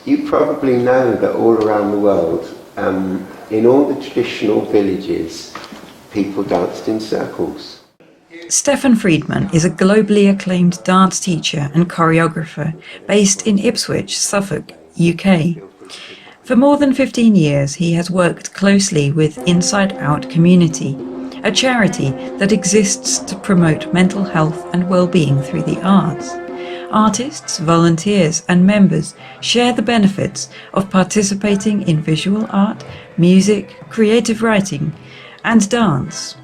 You probably know that all around the world, in all the traditional villages, people danced in circles. Stefan Freedman is a globally acclaimed dance teacher and choreographer based in Ipswich, Suffolk, UK. For more than 15 years, he has worked closely with Inside Out Community, a charity that exists to promote mental health and well-being through the arts. Artists, volunteers and members share the benefits of participating in visual art, music, creative writing and dance.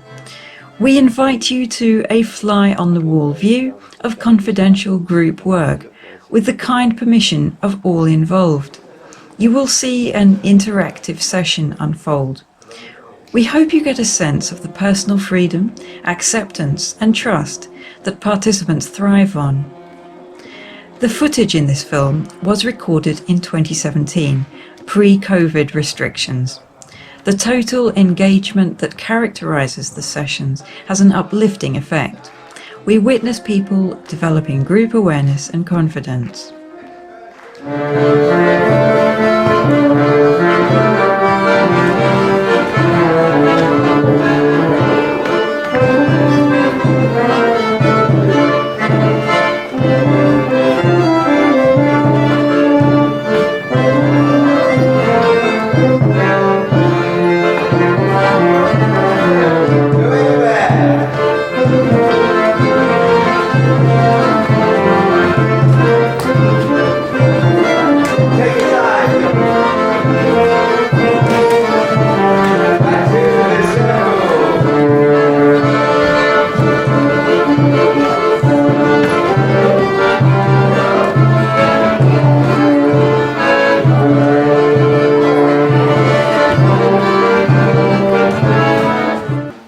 We invite you to a fly-on-the-wall view of confidential group work with the kind permission of all involved. You will see an interactive session unfold. We hope you get a sense of the personal freedom, acceptance and trust that participants thrive on. The footage in this film was recorded in 2017, pre-COVID restrictions. The total engagement that characterises the sessions has an uplifting effect. We witness people developing group awareness and confidence.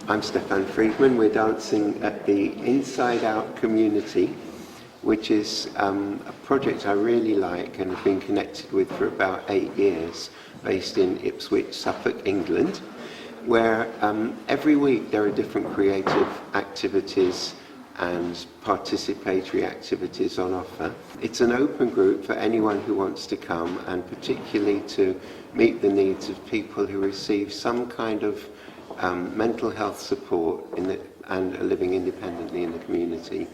I'm Stefan Freedman. We're dancing at the Inside Out Community, which is a project I really like and have been connected with for about 8 years, based in Ipswich, Suffolk, England, where every week there are different creative activities and participatory activities on offer. It's an open group for anyone who wants to come, and particularly to meet the needs of people who receive some kind of mental health support and are living independently in the community.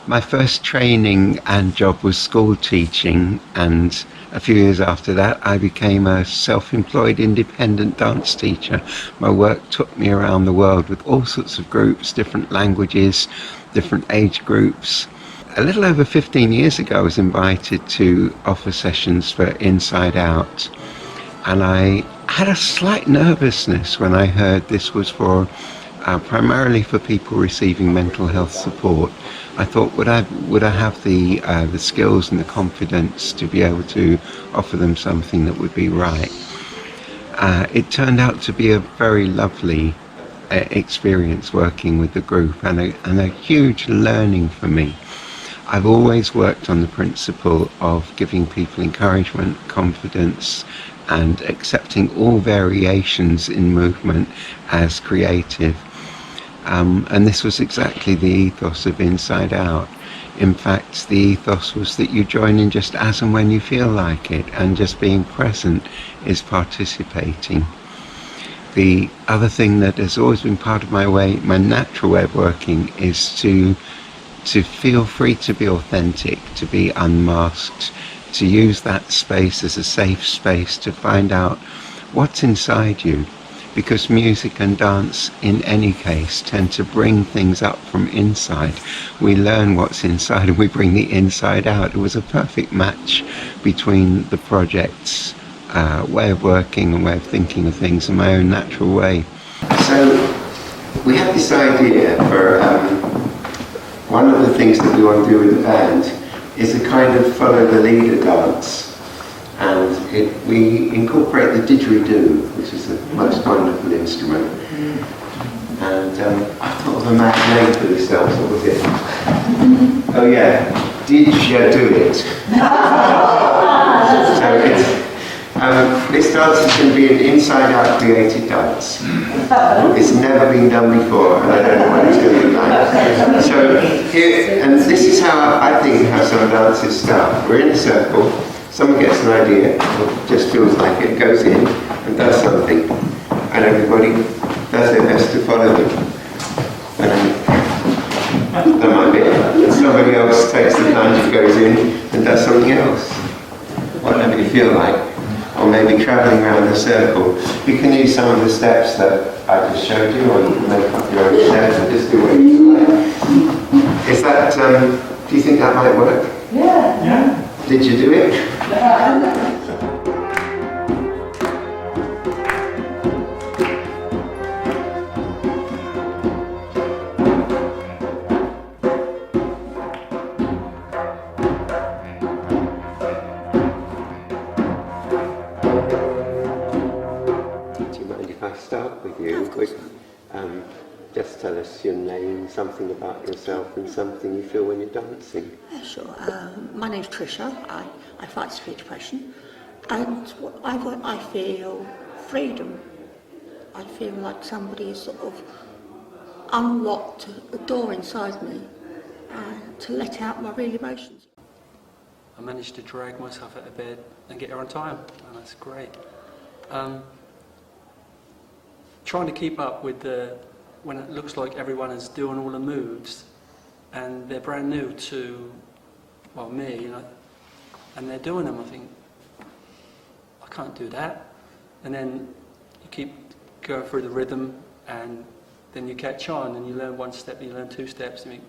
My first training and job was school teaching, and a few years after that I became a self-employed independent dance teacher. My work took me around the world with all sorts of groups, different languages, different age groups. A little over 15 years ago I was invited to offer sessions for Inside Out, and I had a slight nervousness when I heard this was for primarily for people receiving mental health support. I thought, would I have the skills and the confidence to be able to offer them something that would be right? It turned out to be a very lovely experience working with the group, and a huge learning for me. I've always worked on the principle of giving people encouragement, confidence, and accepting all variations in movement as creative. And this was exactly the ethos of Inside Out. In fact, the ethos was that you join in just as and when you feel like it, and just being present is participating. The other thing that has always been part of my natural way of working, is to feel free to be authentic, to be unmasked, to use that space as a safe space to find out what's inside you, because music and dance in any case tend to bring things up from inside. We learn what's inside and we bring the inside out. It was a perfect match between the project's way of working and way of thinking of things and my own natural way. So we had this idea for one of the things that we want to do with the band is a kind of follow the leader dance, and we incorporate the didgeridoo, which is a most wonderful instrument. And I thought of a mad name for this dance. What was it? Oh yeah, did you do it? So This dance is going to be an inside-out creative dance. It's never been done before, and I don't know what it's going to be like. So here, and this is how I think how some dances start. We're in a circle. Someone gets an idea, or just feels like it, goes in and does something, and everybody does their best to follow them. And that might be it. And somebody else takes the plunge and goes in and does something else. Whatever you feel like. Or maybe travelling around the circle. You can use some of the steps that I just showed you, or you can make up your own steps and just do what you feel like. Is that, do you think that might work? Yeah. Did you do it? Just tell us your name, something about yourself, and something you feel when you're dancing. Yeah, sure. My name's Trisha. I fight speech depression, and I feel freedom. I feel like somebody has sort of unlocked a door inside me to let out my real emotions. I managed to drag myself out of bed and get here on time, and that's great. Trying to keep up with when it looks like everyone is doing all the moves and they're brand new to, well, me, you know, and they're doing them, I think, I can't do that. And then you keep going through the rhythm and then you catch on and you learn one step, you learn two steps, and you think,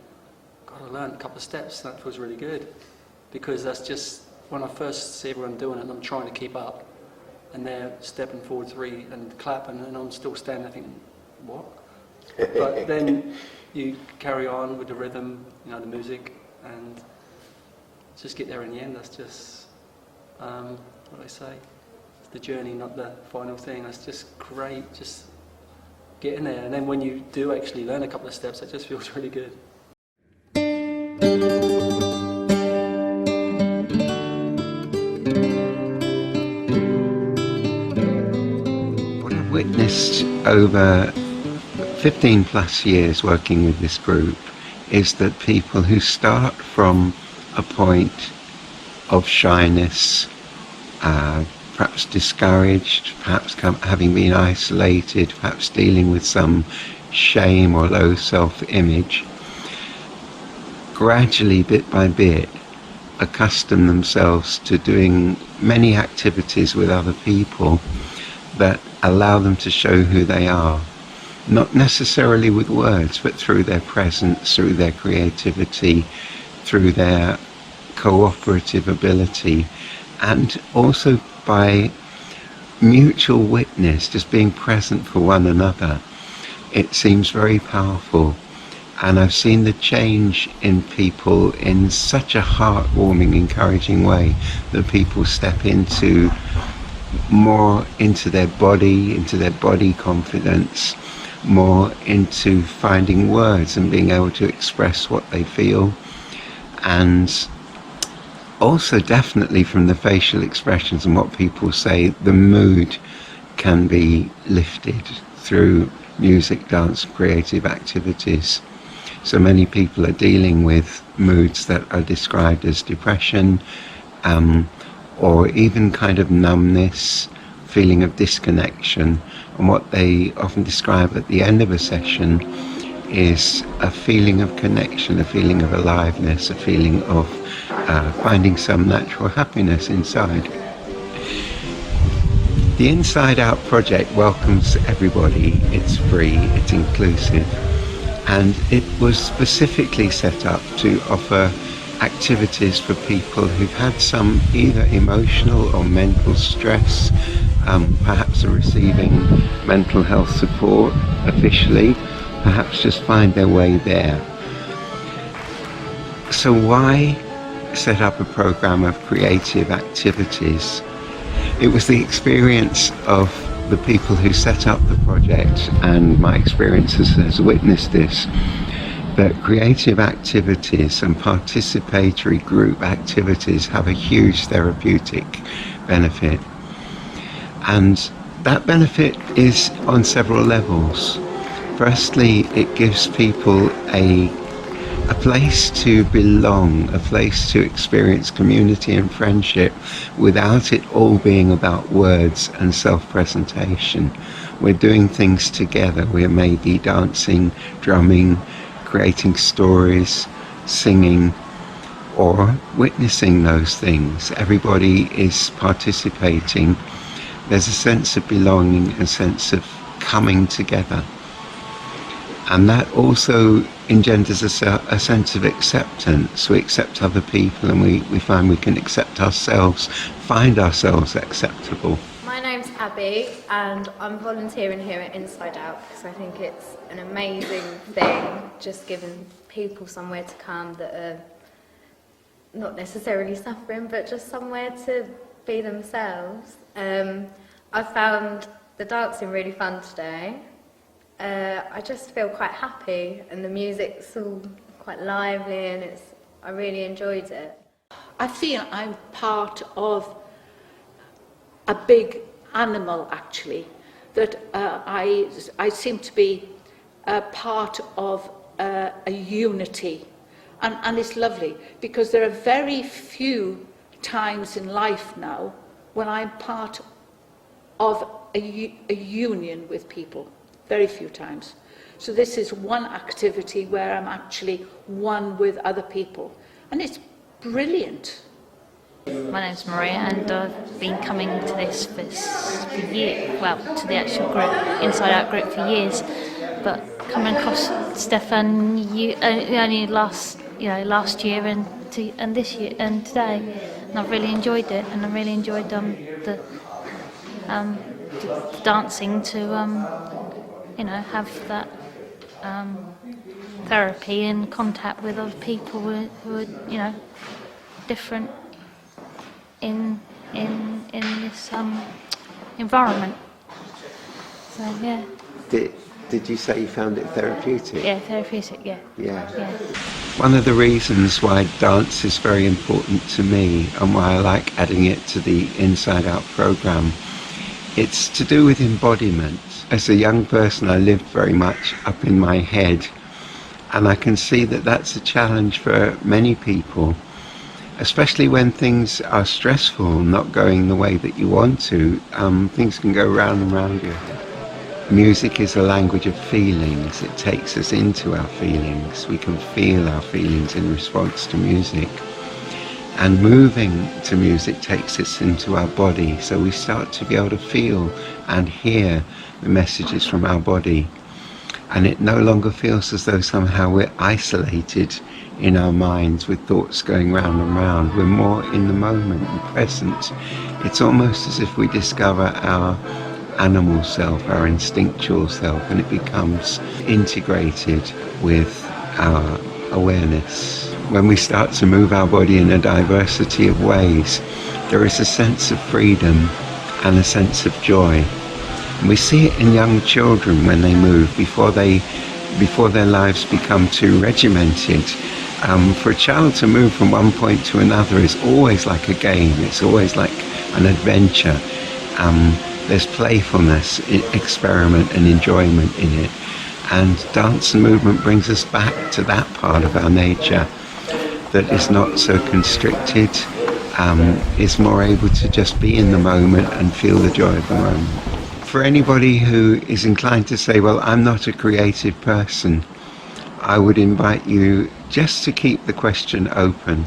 God, I learned a couple of steps, that feels really good. Because that's just, when I first see everyone doing it and I'm trying to keep up, and they're stepping forward three and clapping, and I'm still standing there thinking, what? But then you carry on with the rhythm, you know, the music, and just get there in the end. That's just, what do I say? It's the journey, not the final thing. That's just great, just getting there. And then when you do actually learn a couple of steps, that just feels really good. What I've witnessed over 15 plus years working with this group is that people who start from a point of shyness, perhaps discouraged, perhaps having been isolated, perhaps dealing with some shame or low self-image, gradually, bit by bit, accustom themselves to doing many activities with other people that allow them to show who they are. Not necessarily with words, but through their presence, through their creativity, through their cooperative ability, and also by mutual witness, just being present for one another. It seems very powerful, and I've seen the change in people in such a heartwarming, encouraging way that people step into more into their body confidence, more into finding words and being able to express what they feel, and also definitely from the facial expressions and what people say, the mood can be lifted through music, dance, creative activities. So many people are dealing with moods that are described as depression, or even kind of numbness, feeling of disconnection. And what they often describe at the end of a session is a feeling of connection, a feeling of aliveness, a feeling of finding some natural happiness inside. The Inside Out project welcomes everybody. It's free, it's inclusive, and it was specifically set up to offer activities for people who've had some either emotional or mental stress, perhaps are receiving mental health support officially, perhaps just find their way there. So why set up a program of creative activities? It was the experience of the people who set up the project, and my experiences has witnessed this, that creative activities and participatory group activities have a huge therapeutic benefit. And that benefit is on several levels. Firstly, it gives people a place to belong, a place to experience community and friendship without it all being about words and self-presentation. We're doing things together. We're maybe dancing, drumming, creating stories, singing, or witnessing those things. Everybody is participating. There's a sense of belonging, a sense of coming together. And that also engenders a sense of acceptance. We accept other people, and we find we can accept ourselves, find ourselves acceptable. My name's Abby, and I'm volunteering here at Inside Out because I think it's an amazing thing, just giving people somewhere to come that are not necessarily suffering, but just somewhere to be themselves. I found the dancing really fun today. I just feel quite happy, and the music's all quite lively, and I really enjoyed it. I feel I'm part of a big animal, actually, that I seem to be part of a unity. And it's lovely, because there are very few times in life now when I'm part of a union with people. Very few times. So this is one activity where I'm actually one with other people. And it's brilliant. My name's Maria, and I've been coming to this for years, well, to the actual group, Inside Out group, for years. But coming across Stefan only last year and this year and today, and I've really enjoyed it, and I really enjoyed the dancing to have that therapy and contact with other people who are different in this environment. So yeah. Did you say you found it therapeutic? Yeah, therapeutic. Yeah. One of the reasons why dance is very important to me, and why I like adding it to the Inside Out programme, it's to do with embodiment. As a young person, I lived very much up in my head, and I can see that that's a challenge for many people, especially when things are stressful, not going the way that you want to. Things can go round and round your head. Music is a language of feelings. It takes us into our feelings. We can feel our feelings in response to music. And moving to music takes us into our body, so we start to be able to feel and hear the messages from our body. And it no longer feels as though somehow we're isolated in our minds with thoughts going round and round. We're more in the moment and present. It's almost as if we discover our animal self, our instinctual self, and it becomes integrated with our awareness. When we start to move our body in a diversity of ways, there is a sense of freedom and a sense of joy. And we see it in young children when they move, before their lives become too regimented. For a child to move from one point to another is always like a game. It's always like an adventure. There's playfulness, experiment and enjoyment in it. And dance and movement brings us back to that part of our nature that is not so constricted, is more able to just be in the moment and feel the joy of the moment. For anybody who is inclined to say, well, I'm not a creative person, I would invite you just to keep the question open,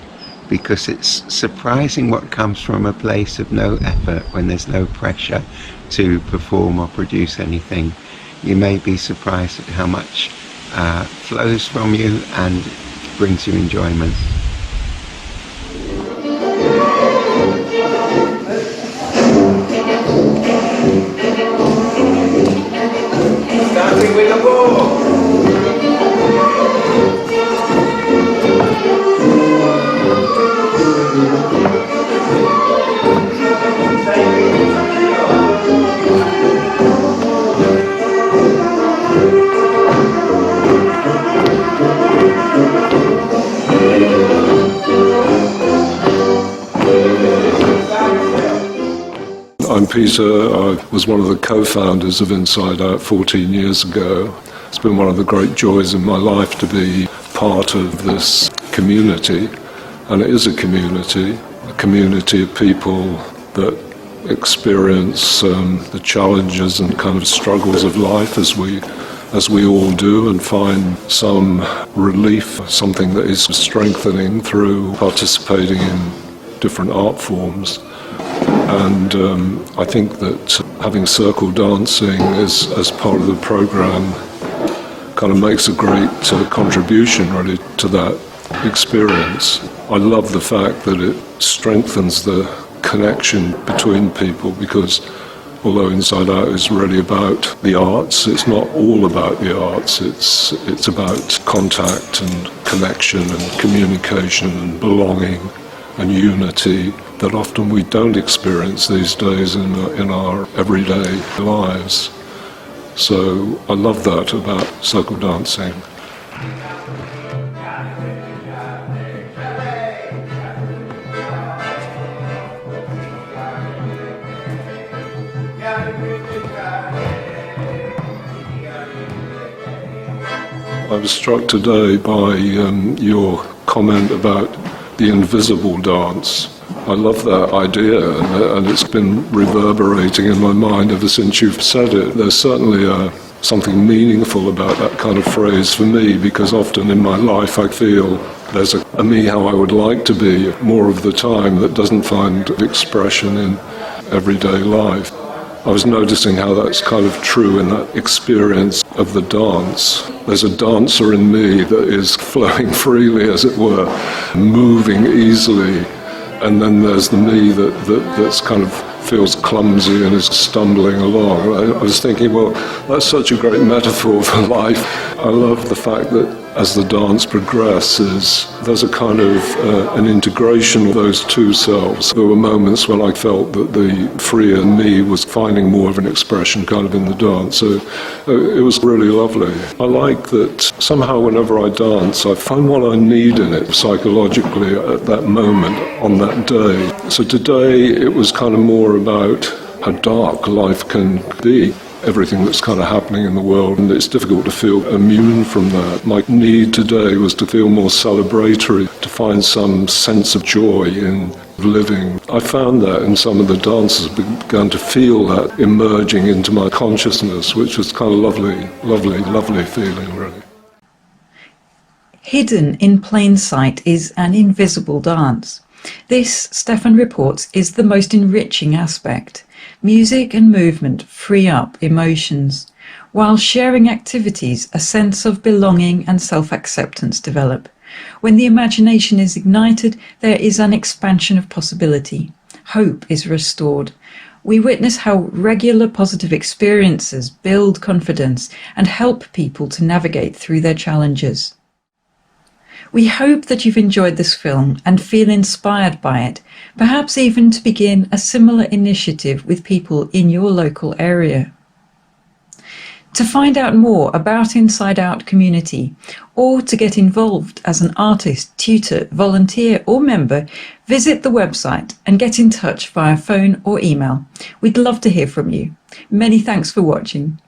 because it's surprising what comes from a place of no effort, when there's no pressure to perform or produce anything. You may be surprised at how much flows from you and brings you enjoyment. Starting with the ball. Thank you. I'm Peter. I was one of the co-founders of Inside Out 14 years ago. It's been one of the great joys in my life to be part of this community, and it is a community of people that experience the challenges and kind of struggles of life as we all do, and find some relief, something that is strengthening through participating in different art forms. And I think that having circle dancing as part of the program kind of makes a great contribution really to that experience. I love the fact that it strengthens the connection between people, because although Inside Out is really about the arts, it's not all about the arts. It's about contact and connection and communication and belonging and unity that often we don't experience these days in our everyday lives. So I love that about circle dancing. I was struck today by your comment about the invisible dance. I love that idea, and it's been reverberating in my mind ever since you've said it. There's certainly something meaningful about that kind of phrase for me, because often in my life I feel there's a me how I would like to be more of the time that doesn't find expression in everyday life. I was noticing how that's kind of true in that experience of the dance. There's a dancer in me that is flowing freely, as it were, moving easily, and then there's the me that's kind of feels clumsy and is stumbling along. I was thinking, well, that's such a great metaphor for life. I love the fact that as the dance progresses, there's a kind of an integration of those two selves. There were moments when I felt that the freer me was finding more of an expression kind of in the dance. So it was really lovely. I like that somehow whenever I dance, I find what I need in it psychologically at that moment on that day. So today it was kind of more about how dark life can be. Everything that's kind of happening in the world, and it's difficult to feel immune from that. My need today was to feel more celebratory, to find some sense of joy in living. I found that in some of the dances, began to feel that emerging into my consciousness, which was kind of lovely feeling, really. Hidden in plain sight is an invisible dance. This, Stefan reports, is the most enriching aspect. Music and movement free up emotions. While sharing activities, a sense of belonging and self-acceptance develop. When the imagination is ignited, there is an expansion of possibility. Hope is restored. We witness how regular positive experiences build confidence and help people to navigate through their challenges. We hope that you've enjoyed this film and feel inspired by it, perhaps even to begin a similar initiative with people in your local area. To find out more about Inside Out Community, or to get involved as an artist, tutor, volunteer or member, visit the website and get in touch via phone or email. We'd love to hear from you. Many thanks for watching.